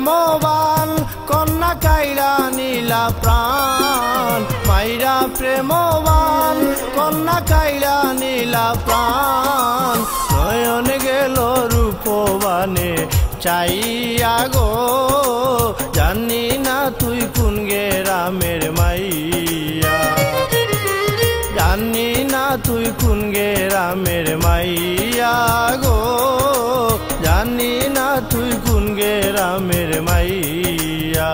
প্রেমবান কন্যা কাইরা নীলা প্রাণ মাইরা প্রেমবান কন্যা কাইরা নীলা প্রাণ নয়ন গেল রূপবানে চাইয়া গো জানি না তুই কোন গ্রামের মাইয়া জানি না তুই কোন গ্রামের মাইয়া গো জানি না তুই কোন গ্রামের মাইয়া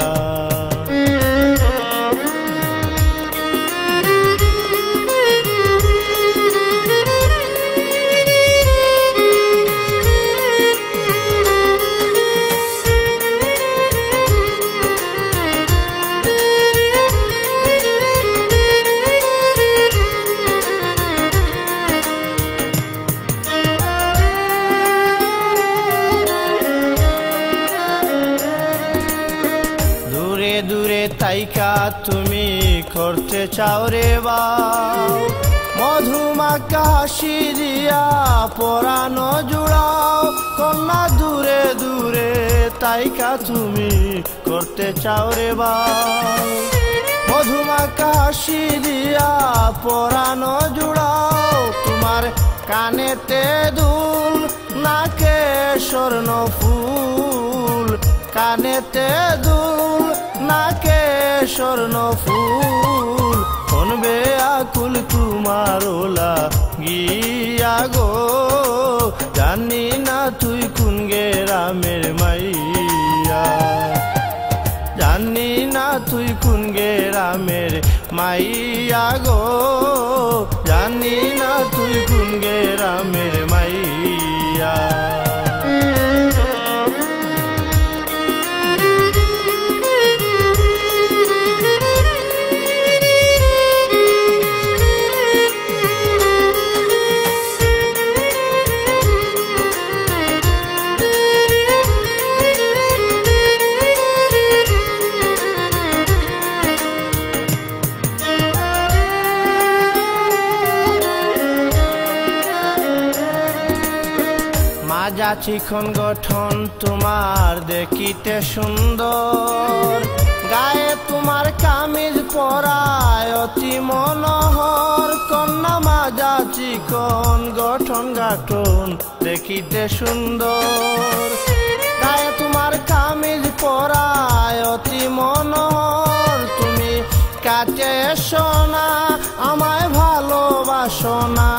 দূরে তাইকা তুমি করতে চাও রে বাও মধুমাখা হাসি দিয়া পরানো জুড়াও কন্যা দূরে দূরে তাইকা তুমি করতে চাও রে বাও মধুমাখা হাসি দিয়া পরানো জুড়াও তোমার কানেতে দুল নাকে স্বর্ণ ফুল কানেতে দুল নাকে স্বর্ণ ফুল শুনবে আকুল তোমার লাগিয়া গো জানি না তুই কোন গ্রামের মাইয়া জানি না তুই কোন গ্রামের মাইয়া গো জানি না তুই কোন গ্রামের মাইয়া মাজা চিকন গঠন তোমার দেখিতে সুন্দর গায়ে তোমার কামিজ পরায় অতি মনোহর কন্যা মাজা চিকন গঠন গাঠন দেখিতে সুন্দর গায়ে তোমার কামিজ পরায় অতি মনোহর তুমি কাছে এসো না আমায় ভালোবাসো না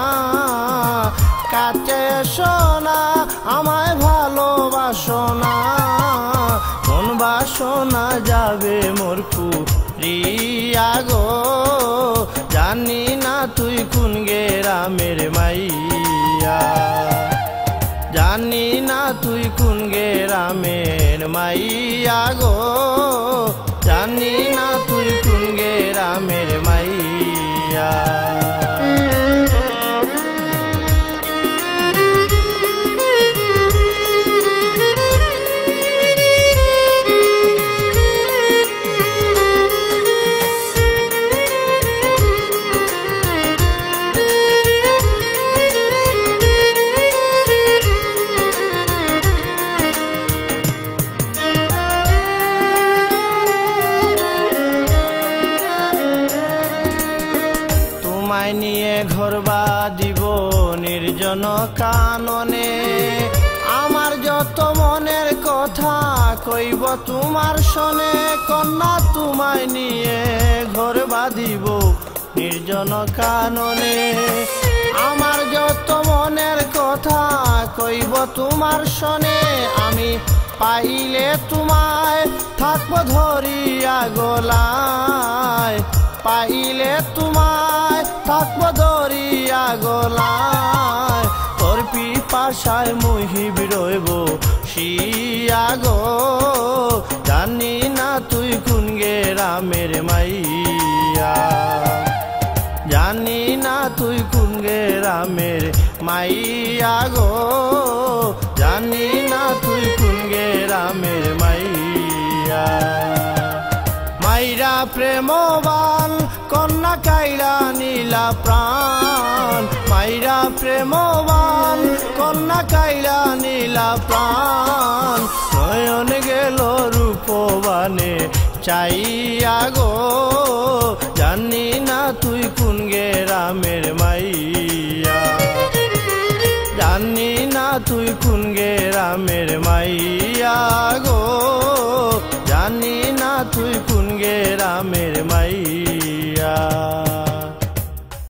কাছে এসো না আমায় ভালোবাসো না মন বাসনা যাবে মোর পুরিয়া গো জানি না তুই কোন গ্রামের মাইয়া জানি না তুই কোন গ্রামের মাইয়া গো জানি না তুই কোন গ্রামের মাইয়া তোমায় নিয়ে ঘর বাঁধিব নির্জন কাননে আমার যত মনের কথা কইব তোমার শোনে কন্যা তোমায় নিয়ে ঘর বাঁধিব নির্জন কাননে আমার যত মনের কথা কইব তোমার শোনে আমি পাইলে তোমায় থাকবো ধরিয়া গলায় পাইলে তোমায় থাকবো ধরিয়া গলায় তোর পিপাসায় মুহিব রইব শিয়া গো জানি না তুই কোন গ্রামের মাইয়া জানি না তুই কোন গ্রামের মাইয়া গো জানি না তুই কোন গ্রামের মাইয়া মাইরা প্রেমবান কন্যা কাইরা নীলা প্রাণ মাইরা প্রেমবান কন্যা কাইরা নীলা প্রাণ নয়ন গেল চাইয়া গো জানি না তুই কোন গ্রামের মাইয়া।